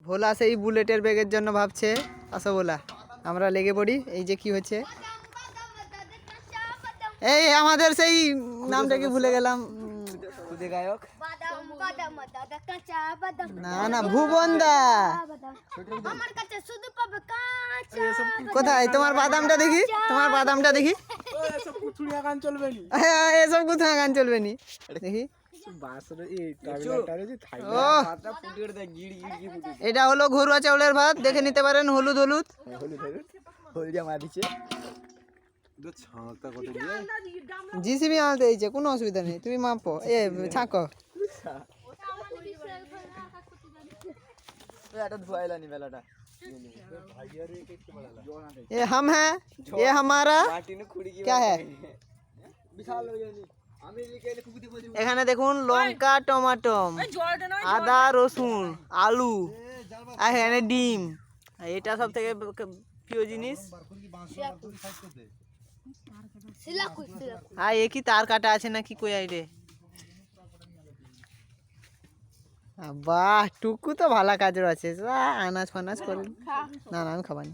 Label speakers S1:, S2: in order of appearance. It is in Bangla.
S1: ভোলা সেই বুলেটের ব্যাগের জন্য ভাবছে। আসো ভোলা, আমরা লেগে পড়ি। এই যে কি হচ্ছে, এই আমাদের সেই নামটা কি ভুলে গেলাম,
S2: গায়ক
S1: না না ভুবন দা। কোথায় তোমার বাদামটা দেখি, তোমার বাদামটা দেখি। এসব কুথুড়িয়া গান চলবে নি দেখি। এটা হলো ঘরুয়া চাউলের ভাত, দেখে নিতে পারেন। হলুদ হলুদ জিসিবি আনতে দিয়েছে, কোনো অসুবিধা নেই, তুমি মাপো ছাঁকো। ये हम हैं, ये हमारा क्या है। এখানে দেখুন লঙ্কা, টমেটো, আদা, রসুন, আলু, আর এখানে ডিম। এটা সব থেকে প্রিয় জিনিস। আর এ কি তার কাটা আছে নাকি কই আইরে। বাহ, টুকু তো ভালো কাজের আছে, আনাজ ফানাজ করে। না না আমি খাবানি।